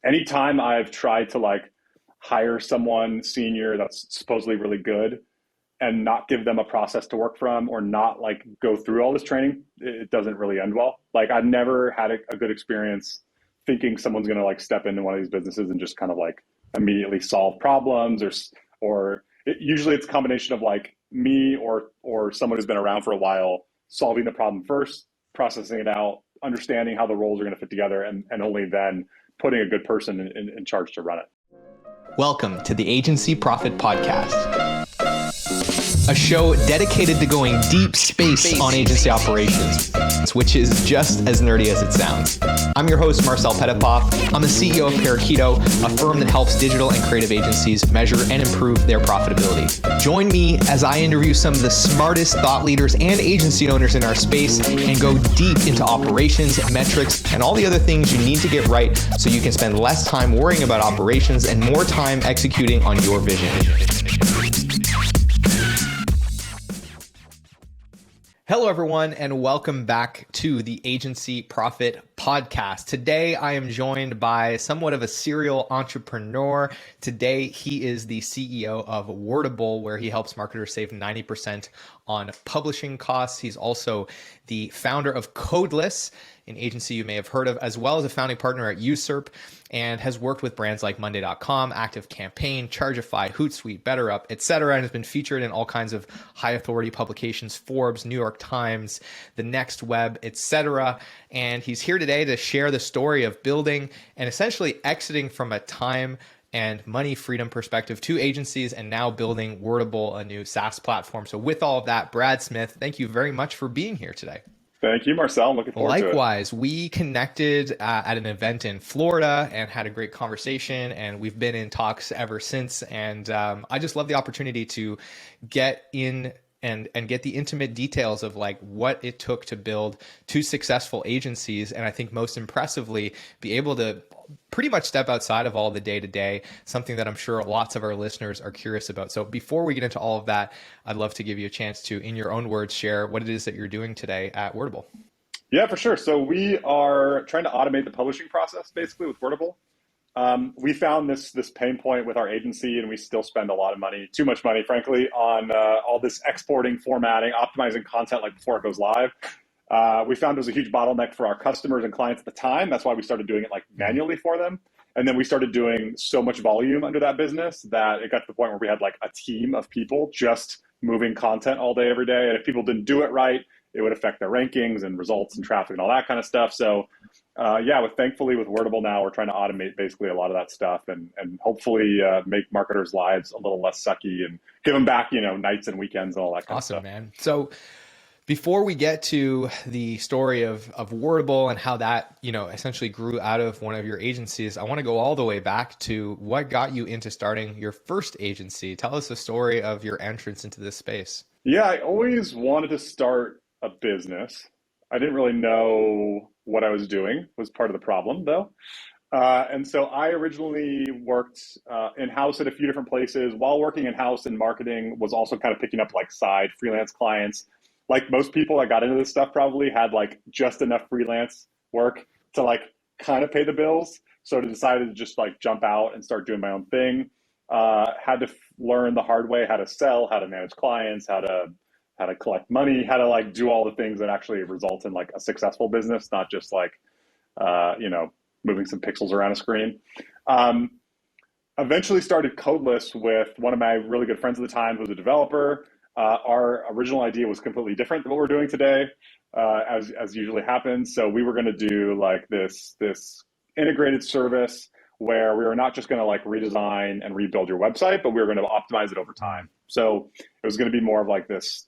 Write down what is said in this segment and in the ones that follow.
anytime I've tried to like hire someone senior that's supposedly really good and not give them a process to work from or not like go through all this training, it doesn't really end well. Like I've never had a good experience thinking someone's going to like step into one of these businesses and just kind of like immediately solve problems usually it's a combination of like me or someone who's been around for a while solving the problem first, processing it out, understanding how the roles are going to fit together, and only then putting a good person in charge to run it. Welcome to the Agency Profit Podcast, a show dedicated to going deep space on agency operations, which is just as nerdy as it sounds. I'm your host, Marcel Petitpoff. I'm the CEO of Parakeeto, a firm that helps digital and creative agencies measure and improve their profitability. Join me as I interview some of the smartest thought leaders and agency owners in our space and go deep into operations, metrics, and all the other things you need to get right so you can spend less time worrying about operations and more time executing on your vision. Hello, everyone, and welcome back to the Agency Profit Podcast. Today, I am joined by somewhat of a serial entrepreneur. Today, he is the CEO of Wordable, where he helps marketers save 90% on publishing costs. He's also the founder of Codeless, an agency you may have heard of, as well as a founding partner at Usurp, and has worked with brands like Monday.com, ActiveCampaign, Chargeify, Hootsuite, BetterUp, etc., and has been featured in all kinds of high authority publications, Forbes, New York Times, The Next Web, etc. And he's here today to share the story of building and essentially exiting from a time and money freedom perspective to agencies and now building Wordable, a new SaaS platform. So with all of that, Brad Smith, thank you very much for being here today. Thank you, Marcel. I'm looking forward to it. Likewise, we connected at an event in Florida and had a great conversation, and we've been in talks ever since. And I just love the opportunity to get in and get the intimate details of like what it took to build two successful agencies. And I think most impressively, be able to pretty much step outside of all the day-to-day, something that I'm sure lots of our listeners are curious about. So before we get into all of that, I'd love to give you a chance to, in your own words, share what it is that you're doing today at Wordable. Yeah, for sure. So we are trying to automate the publishing process basically with Wordable. We found this pain point with our agency, and we still spend a lot of money, too much money, frankly, on all this exporting, formatting, optimizing content like before it goes live. We found it was a huge bottleneck for our customers and clients at the time. That's why we started doing it like manually for them. And then we started doing so much volume under that business that it got to the point where we had like a team of people just moving content all day, every day. And if people didn't do it right, it would affect their rankings and results and traffic and all that kind of stuff. So thankfully with Wordable now, we're trying to automate basically a lot of that stuff and hopefully make marketers' lives a little less sucky and give them back, nights and weekends and all that kind of stuff. Awesome, man. So before we get to the story of Wordable and how that, essentially grew out of one of your agencies, I want to go all the way back to what got you into starting your first agency. Tell us the story of your entrance into this space. Yeah, I always wanted to start a business. I didn't really know what I was doing, was part of the problem though. And so I originally worked in-house at a few different places. While working in-house in marketing, was also kind of picking up like side freelance clients. Like most people that got into this stuff probably had like just enough freelance work to like kind of pay the bills. So I decided to just like jump out and start doing my own thing. Had to learn the hard way how to sell, how to manage clients, how to collect money, how to like do all the things that actually result in like a successful business, not just like, moving some pixels around a screen. Eventually started Codeless with one of my really good friends at the time who was a developer. Our original idea was completely different than what we're doing today, as usually happens. So we were going to do like this integrated service where we were not just going to like redesign and rebuild your website, but we were going to optimize it over time. So it was going to be more of like this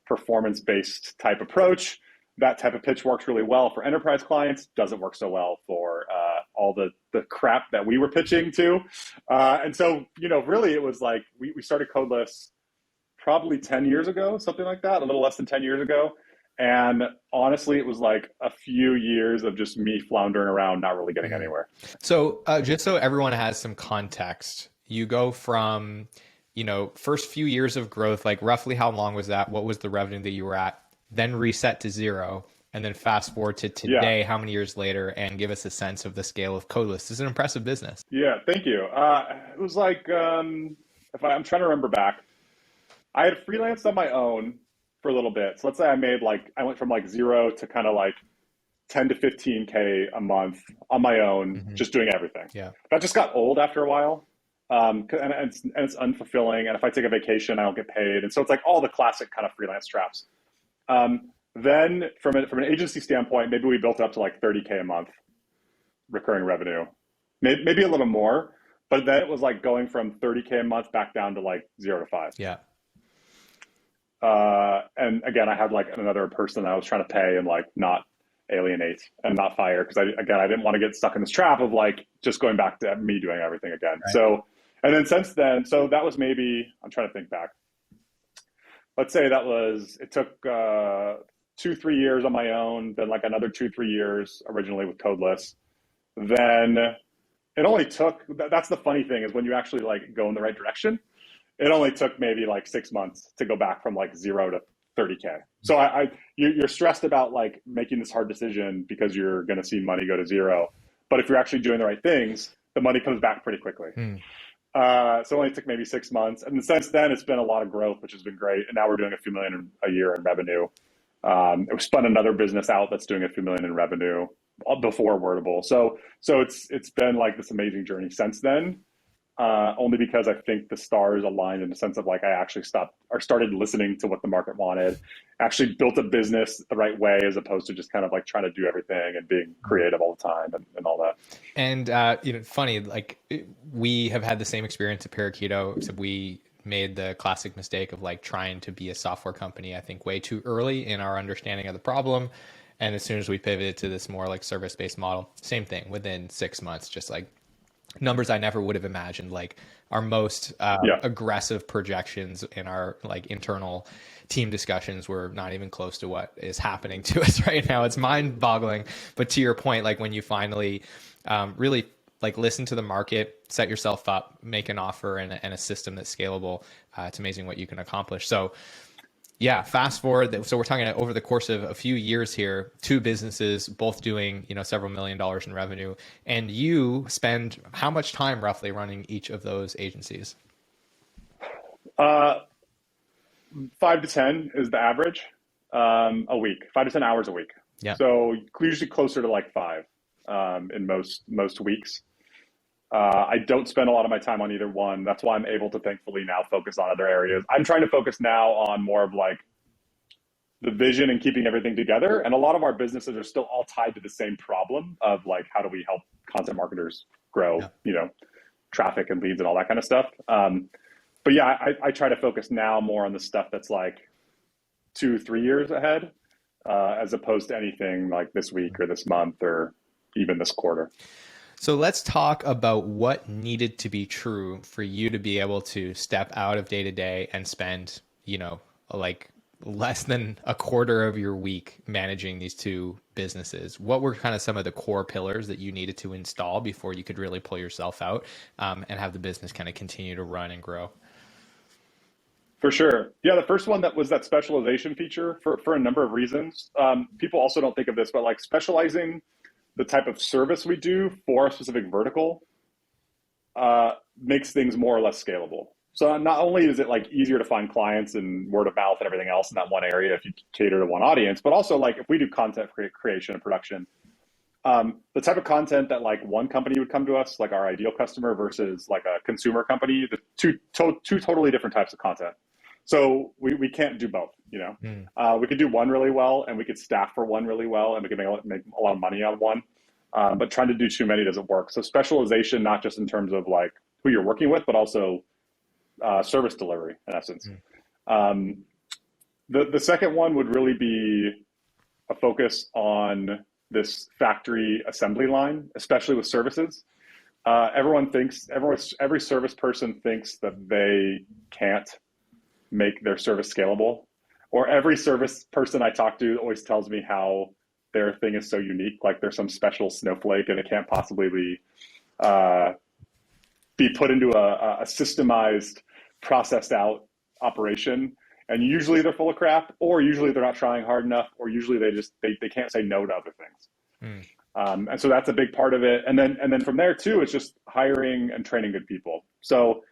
performance-based type approach. That type of pitch works really well for enterprise clients, doesn't work so well for all the crap that we were pitching to. And so, really it was like we started Codeless probably 10 years ago, something like that, a little less than 10 years ago. And honestly, it was like a few years of just me floundering around, not really getting anywhere. So just so everyone has some context, you go from, first few years of growth, like roughly how long was that? What was the revenue that you were at? Then reset to zero. And then fast forward to today, how many years later, and give us a sense of the scale of Codeless. It's an impressive business. Yeah, thank you. It was like, if I'm trying to remember back, I had freelanced on my own for a little bit. So let's say I went from like zero to kind of like 10 to 15K a month on my own, just doing everything. Yeah. That just got old after a while. And it's unfulfilling. And if I take a vacation, I don't get paid. And so it's like all the classic kind of freelance traps. Then from an agency standpoint, maybe we built it up to like 30K a month recurring revenue, maybe a little more, but then it was like going from 30K a month back down to like 0 to 5. Yeah. And again, I had like another person that I was trying to pay and like not alienate and not fire, because I didn't want to get stuck in this trap of like just going back to me doing everything again. Right. So, and then since then, so that was maybe, I'm trying to think back. Let's say it took 2-3 years on my own, then like another 2-3 years originally with Codeless. Then it only took, that's the funny thing, is when you actually like go in the right direction, it only took maybe like 6 months to go back from like 0 to 30K. So you're stressed about like making this hard decision because you're going to see money go to 0. But if you're actually doing the right things, the money comes back pretty quickly. So it only took maybe 6 months. And since then, it's been a lot of growth, which has been great. And now we're doing a few million a year in revenue. We spun another business out that's doing a few million in revenue before Wordable. So it's been like this amazing journey since then. Only because I think the stars aligned in the sense of like I actually started listening to what the market wanted, actually built a business the right way, as opposed to just kind of like trying to do everything and being creative all the time and all that. And funny, like we have had the same experience at Parakeeto, except we made the classic mistake of like trying to be a software company, I think way too early in our understanding of the problem. And as soon as we pivoted to this more like service-based model, same thing, within 6 months, just like numbers I never would have imagined, like our most aggressive projections in our like internal team discussions were not even close to what is happening to us right now. It's mind boggling. But to your point, like when you finally really like listen to the market, set yourself up, make an offer and a system that's scalable, it's amazing what you can accomplish. So yeah, fast forward. So we're talking over the course of a few years here, 2 businesses, both doing, several $1 million in revenue. And you spend how much time roughly running each of those agencies? 5 to 10 is the average a week, 5 to 10 hours a week. Yeah. So usually closer to like 5 in most weeks. I don't spend a lot of my time on either one. That's why I'm able to thankfully now focus on other areas. I'm trying to focus now on more of like the vision and keeping everything together. And a lot of our businesses are still all tied to the same problem of like, how do we help content marketers grow, traffic and leads and all that kind of stuff. But yeah, I try to focus now more on the stuff that's like 2-3 years ahead, as opposed to anything like this week or this month or even this quarter. So let's talk about what needed to be true for you to be able to step out of day to day and spend, like less than a quarter of your week managing these 2 businesses. What were kind of some of the core pillars that you needed to install before you could really pull yourself out and have the business kind of continue to run and grow? For sure. Yeah, the first one that was that specialization feature for a number of reasons. People also don't think of this, but like specializing the type of service we do for a specific vertical makes things more or less scalable. So not only is it like easier to find clients and word of mouth and everything else in that one area if you cater to one audience, but also like if we do content creation and production, the type of content that like one company would come to us, like our ideal customer, versus like a consumer company, the two totally different types of content. So we can't do both, we could do one really well and we could staff for one really well and we could make a lot of money on one. But trying to do too many doesn't work. So specialization, not just in terms of like who you're working with, but also service delivery in essence. The second one would really be a focus on this factory assembly line, especially with services. Every service person thinks that they can't make their service scalable, or every service person I talk to always tells me how their thing is so unique, like there's some special snowflake and it can't possibly be put into a systemized, processed out operation. And usually they're full of crap, or usually they're not trying hard enough, or usually they can't say no to other things. And so that's a big part of it. And then from there too, it's just hiring and training good people. So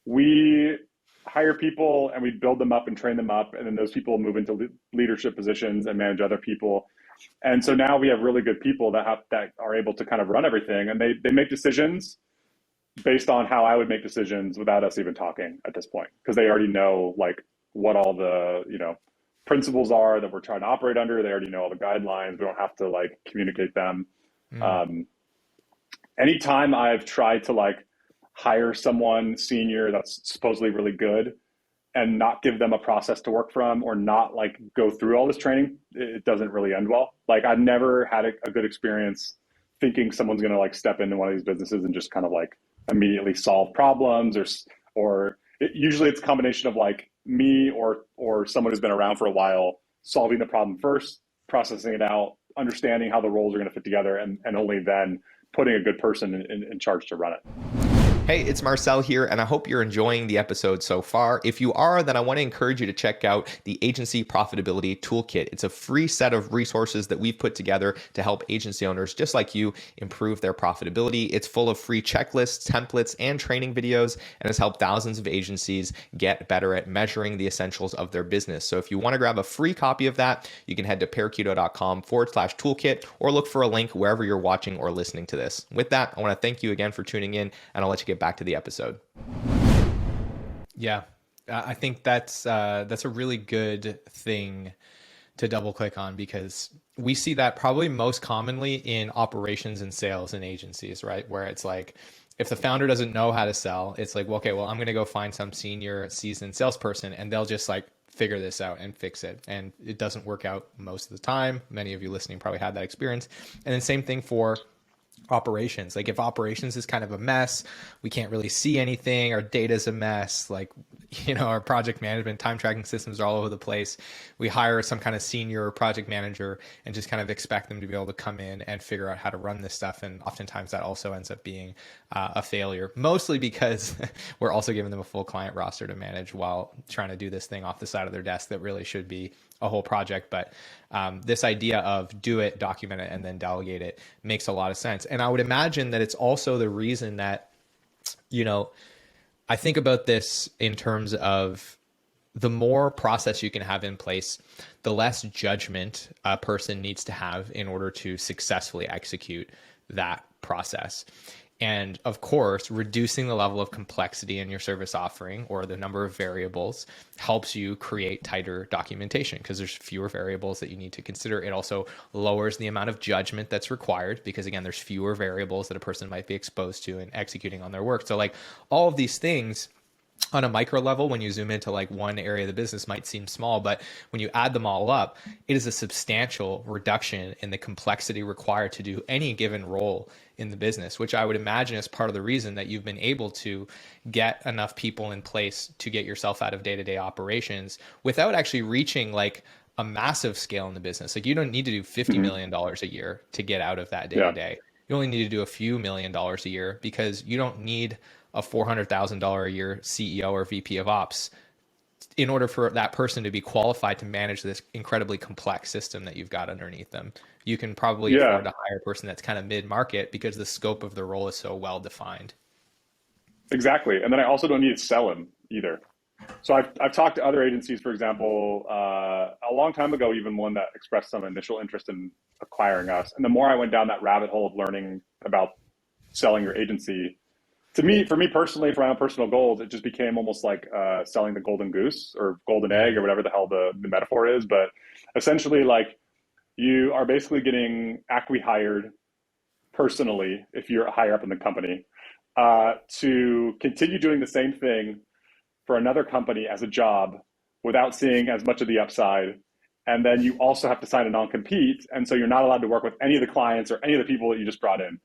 we hire people and we build them up and train them up, and then those people move into leadership positions and manage other people. And so now we have really good people that are able to kind of run everything, and they make decisions based on how I would make decisions without us even talking at this point, because they already know like what all the principles are that we're trying to operate under. They already know all the guidelines. We don't have to like communicate them. Anytime I've tried to like hire someone senior that's supposedly really good and not give them a process to work from, or not like go through all this training, it doesn't really end well. Like I've never had a good experience thinking someone's going to like step into one of these businesses and just kind of like immediately solve problems, or usually it's a combination of like me or someone who's been around for a while solving the problem first, processing it out, understanding how the roles are going to fit together, and only then putting a good person in charge to run it. Hey, it's Marcel here, and I hope you're enjoying the episode so far. If you are, then I want to encourage you to check out the Agency Profitability Toolkit. It's a free set of resources that we've put together to help agency owners just like you improve their profitability. It's full of free checklists, templates, and training videos, and has helped thousands of agencies get better at measuring the essentials of their business. So if you want to grab a free copy of that, you can head to parakeeto.com/toolkit, or look for a link wherever you're watching or listening to this. With that, I want to thank you again for tuning in, and I'll let you get back to the episode. Yeah, I think that's a really good thing to double click on, because we see that probably most commonly in operations and sales in agencies, right? Where it's like, if the founder doesn't know how to sell, it's like, well, okay, well, I'm going to go find some senior seasoned salesperson, and they'll just like figure this out and fix it. And it doesn't work out most of the time. Many of you listening probably had that experience. And then same thing for operations. Like if operations is kind of a mess, we can't really see anything, our data's a mess, like, our project management, time tracking systems are all over the place. We hire some kind of senior project manager and just kind of expect them to be able to come in and figure out how to run this stuff. And oftentimes that also ends up being a failure, mostly because we're also giving them a full client roster to manage while trying to do this thing off the side of their desk that really should be a whole project. But this idea of do it, document it, and then delegate it makes a lot of sense. And I would imagine that it's also the reason that, I think about this in terms of the more process you can have in place, the less judgment a person needs to have in order to successfully execute that process. And of course, reducing the level of complexity in your service offering, or the number of variables, helps you create tighter documentation, because there's fewer variables that you need to consider. It also lowers the amount of judgment that's required, because again, there's fewer variables that a person might be exposed to in executing on their work. So like all of these things on a micro level, when you zoom into like one area of the business, might seem small, but when you add them all up, it is a substantial reduction in the complexity required to do any given role in the business, which I would imagine is part of the reason that you've been able to get enough people in place to get yourself out of day-to-day operations without actually reaching like a massive scale in the business. Like you don't need to do $50 million a year to get out of that day-to-day. You only need to do a few $1,000,000 a year, because you don't need a $400,000 a year CEO or VP of ops in order for that person to be qualified to manage this incredibly complex system that you've got underneath them. You can probably afford to hire a person that's kind of mid-market, because the scope of the role is so well defined. Exactly. And then I also don't need to sell them either. So I've talked to other agencies, for example, a long time ago, even one that expressed some initial interest in acquiring us. And the more I went down that rabbit hole of learning about selling your agency, for me personally, for my own personal goals, it just became almost like selling the golden goose or golden egg or whatever the hell the metaphor is. But essentially, like, you are basically getting acqui-hired personally, if you're higher up in the company, to continue doing the same thing for another company as a job without seeing as much of the upside. And then you also have to sign a non-compete. And so you're not allowed to work with any of the clients or any of the people that you just brought in.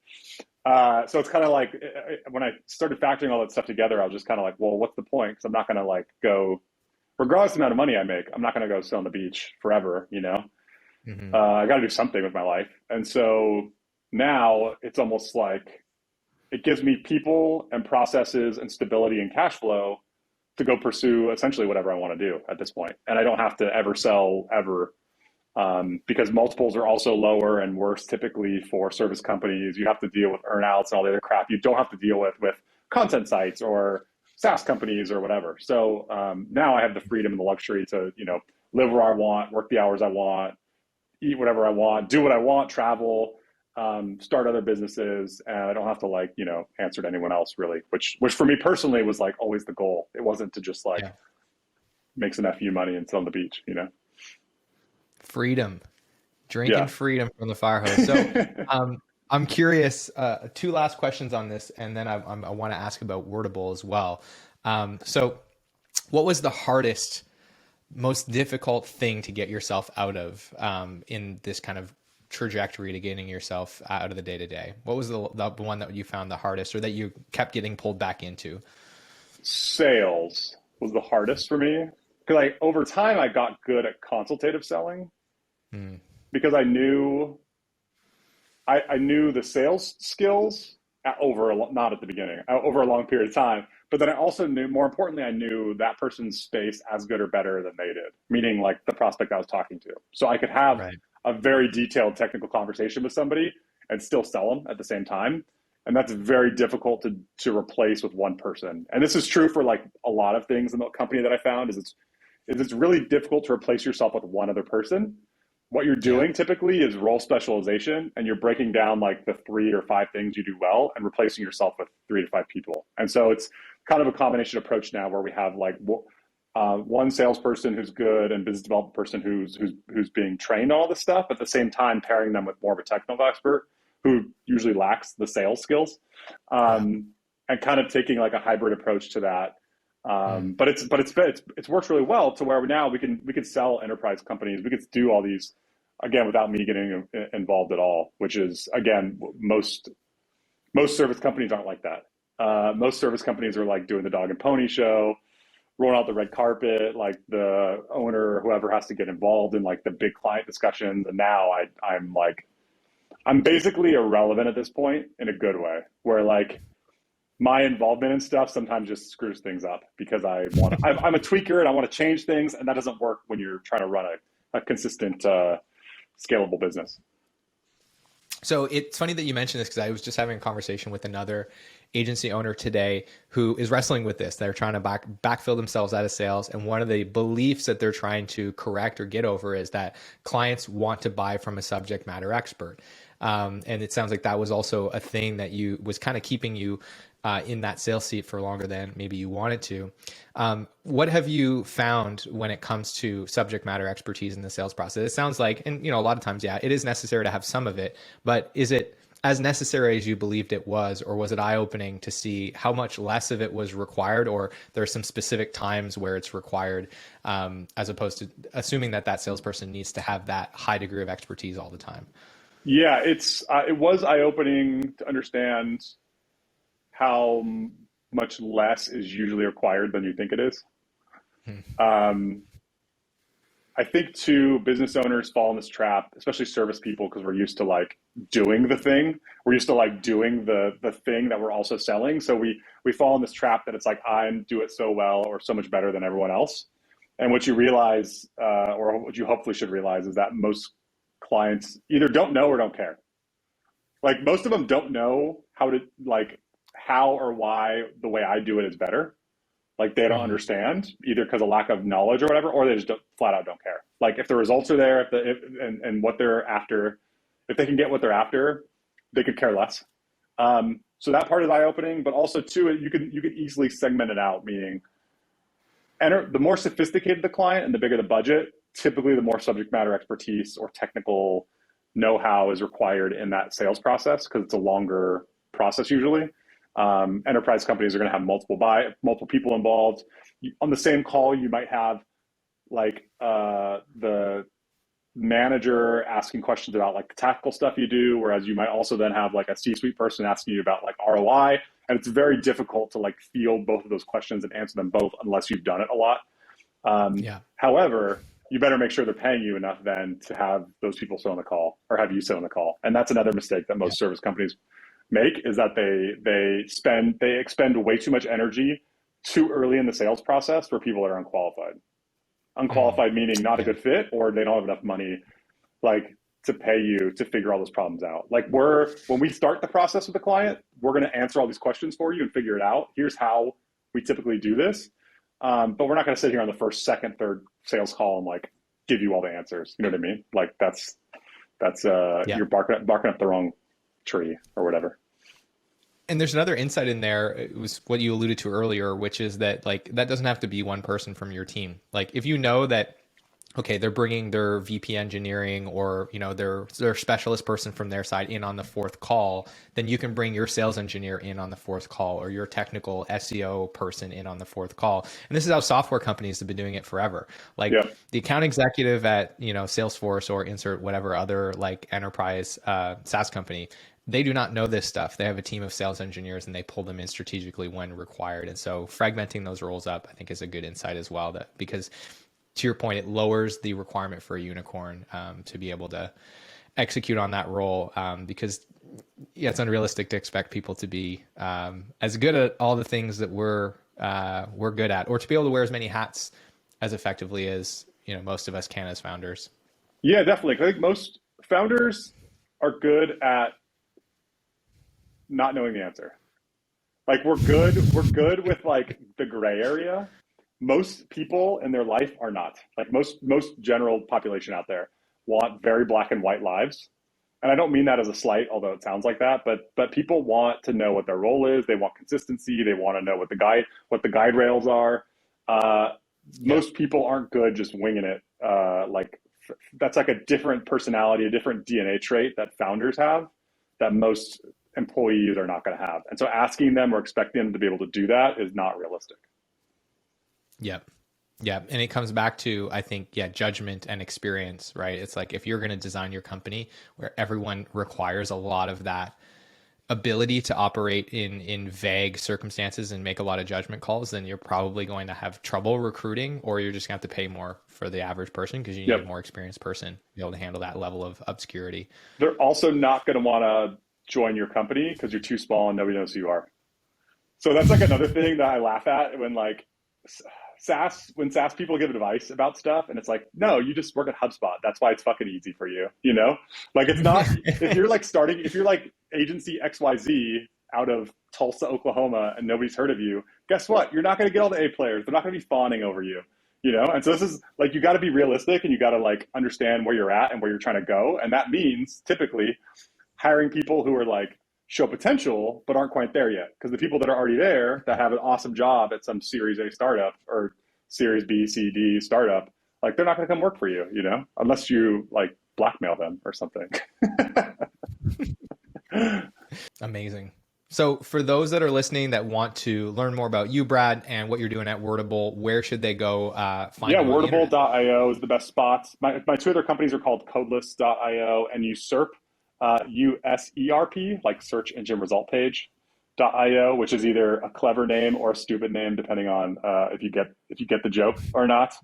So it's kind of like, when I started factoring all that stuff together, I was just kind of like, well, what's the point? Because I'm not going to like go, regardless of the amount of money I make, I'm not going to go sit on the beach forever, I got to do something with my life. And so now it's almost like it gives me people and processes and stability and cash flow to go pursue essentially whatever I want to do at this point. And I don't have to ever sell ever, because multiples are also lower and worse typically for service companies. You have to deal with earnouts and all the other crap you don't have to deal with content sites or SaaS companies or whatever. So now I have the freedom and the luxury to, live where I want, work the hours I want, eat whatever I want, do what I want, travel, start other businesses, and I don't have to answer to anyone else really, which for me personally was like always the goal. It wasn't to just make some FU money and sit on the beach, Freedom, drinking freedom from the fire hose. So I'm curious, two last questions on this, and then I want to ask about Wordable as well. So what was the hardest, most difficult thing to get yourself out of in this kind of trajectory to getting yourself out of the day-to-day? What was the one that you found the hardest, or that you kept getting pulled back into? Sales was the hardest for me, because over time I got good at consultative selling, because I knew the sales skills not at the beginning, over a long period of time. But then I also knew, more importantly, I knew that person's space as good or better than they did, meaning like the prospect I was talking to. So I could have a very detailed technical conversation with somebody and still sell them at the same time. And that's very difficult to replace with one person. And this is true for like a lot of things in the company that I found is it's really difficult to replace yourself with one other person. What you're doing typically is role specialization, and you're breaking down like the 3 or 5 things you do well and replacing yourself with 3 to 5 people. And so it's kind of a combination approach now where we have like one salesperson who's good and business development person who's being trained on all this stuff, at the same time pairing them with more of a technical expert who usually lacks the sales skills, and kind of taking like a hybrid approach to that. But it's worked really well to where now we can sell enterprise companies. We could do all these again without me getting involved at all, which is again most service companies aren't like that. Most service companies are like doing the dog and pony show, rolling out the red carpet, like the owner or whoever has to get involved in like the big client discussions. And now I'm basically irrelevant at this point in a good way, where like my involvement in stuff sometimes just screws things up because I'm a tweaker and I want to change things, and that doesn't work when you're trying to run a consistent, scalable business. So it's funny that you mentioned this, because I was just having a conversation with another agency owner today who is wrestling with this. They're trying to backfill themselves out of sales. And one of the beliefs that they're trying to correct or get over is that clients want to buy from a subject matter expert. And it sounds like that was also a thing that was kind of keeping you in that sales seat for longer than maybe you wanted to. What have you found when it comes to subject matter expertise in the sales process? It sounds like, and a lot of times, it is necessary to have some of it, but is it as necessary as you believed it was, or was it eye-opening to see how much less of it was required, or there are some specific times where it's required, as opposed to assuming that salesperson needs to have that high degree of expertise all the time? Yeah, it was eye-opening to understand how much less is usually required than you think it is. I think too, business owners fall in this trap, especially service people, because we're used to like doing the thing. We're used to like doing the thing that we're also selling. So we fall in this trap that it's like, I do it so well or so much better than everyone else. And what you realize, or what you hopefully should realize, is that most clients either don't know or don't care. Like most of them don't know how or why the way I do it is better. Like they don't understand, either because of lack of knowledge or whatever, or they just flat out don't care. Like if the results are there, and what they're after, if they can get what they're after, they could care less. So that part is eye-opening, but also too, you could easily segment it out, meaning the more sophisticated the client and the bigger the budget, typically the more subject matter expertise or technical know-how is required in that sales process, because it's a longer process usually. Enterprise companies are going to have multiple people involved. On the same call, you might have like the manager asking questions about like the tactical stuff you do, whereas you might also then have like a C-suite person asking you about like ROI, and it's very difficult to like field both of those questions and answer them both unless you've done it a lot. However, you better make sure they're paying you enough then to have those people sit on the call, or have you sit on the call. And that's another mistake that most service companies make, is that they expend way too much energy too early in the sales process for people that are unqualified. Unqualified meaning not a good fit, or they don't have enough money like to pay you to figure all those problems out. Like when we start the process with the client, we're going to answer all these questions for you and figure it out. Here's how we typically do this. But we're not going to sit here on the first, second, third sales call and like give you all the answers. You know what I mean? Like that's you're barking up the wrong tree or whatever. And there's another insight in there. It was what you alluded to earlier, which is that like that doesn't have to be one person from your team. Like if you know that, okay, they're bringing their VP engineering or their specialist person from their side in on the fourth call, then you can bring your sales engineer in on the fourth call or your technical SEO person in on the fourth call. And this is how software companies have been doing it forever. Like the account executive at Salesforce or insert whatever other like enterprise SaaS company. They do not know this stuff. They have a team of sales engineers and they pull them in strategically when required. And so fragmenting those roles up, I think, is a good insight as well, that because to your point, it lowers the requirement for a unicorn to be able to execute on that role because it's unrealistic to expect people to be as good at all the things that we're good at, or to be able to wear as many hats as effectively as most of us can as founders. Yeah, definitely. I think most founders are good at not knowing the answer. Like we're good with like the gray area. Most people in their life are not. Like most general population out there want very black and white lives. And I don't mean that as a slight, although it sounds like that, but people want to know what their role is. They want consistency. They want to know what the guide rails are. Most people aren't good just winging it. That's like a different personality, a different DNA trait that founders have that most employees are not going to have. And so asking them or expecting them to be able to do that is not realistic. Yep. Yeah. And it comes back to, I think, judgment and experience, right? It's like if you're going to design your company where everyone requires a lot of that ability to operate in vague circumstances and make a lot of judgment calls, then you're probably going to have trouble recruiting, or you're just going to have to pay more for the average person because you need a more experienced person to be able to handle that level of obscurity. They're also not going to want to join your company because you're too small and nobody knows who you are. So that's like another thing that I laugh at when like SaaS people give advice about stuff and it's like, no, you just work at HubSpot. That's why it's fucking easy for you. Like it's not, if you're like agency XYZ out of Tulsa, Oklahoma, and nobody's heard of you, guess what? You're not going to get all the A players. They're not going to be fawning over you, And so this is like, you got to be realistic and you got to like understand where you're at and where you're trying to go. And that means typically hiring people who are like show potential, but aren't quite there yet. Because the people that are already there that have an awesome job at some Series A startup or Series B, C, D startup, like they're not going to come work for you, unless you like blackmail them or something. Amazing. So for those that are listening that want to learn more about you, Brad, and what you're doing at Wordable, where should they go find you? Wordable.io is the best spot. My two other companies are called Codeless.io and Usurp. USERP, like search engine result page.io, which is either a clever name or a stupid name, depending on if you get the joke or not.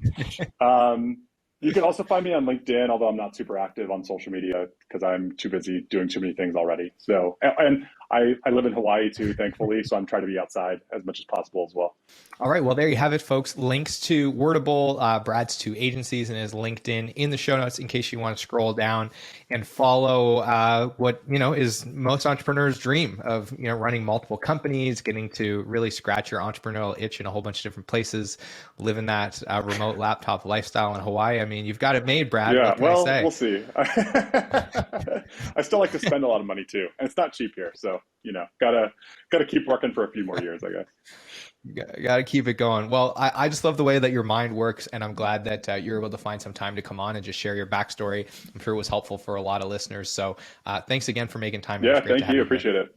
You can also find me on LinkedIn, although I'm not super active on social media because I'm too busy doing too many things already. So, and I live in Hawaii too, thankfully. So I'm trying to be outside as much as possible as well. All right. Well, there you have it, folks. Links to Wordable, Brad's two agencies, and his LinkedIn in the show notes in case you want to scroll down and follow what, is most entrepreneurs' dream of, running multiple companies, getting to really scratch your entrepreneurial itch in a whole bunch of different places, living that remote laptop lifestyle in Hawaii. I mean, you've got it made, Brad. Yeah, what can I say? We'll see. I still like to spend a lot of money too, and it's not cheap here. So, gotta keep working for a few more years, I guess. Got to keep it going. Well, I just love the way that your mind works, and I'm glad that you're able to find some time to come on and just share your backstory. I'm sure it was helpful for a lot of listeners. So thanks again for making time. Yeah, thank you. Appreciate it.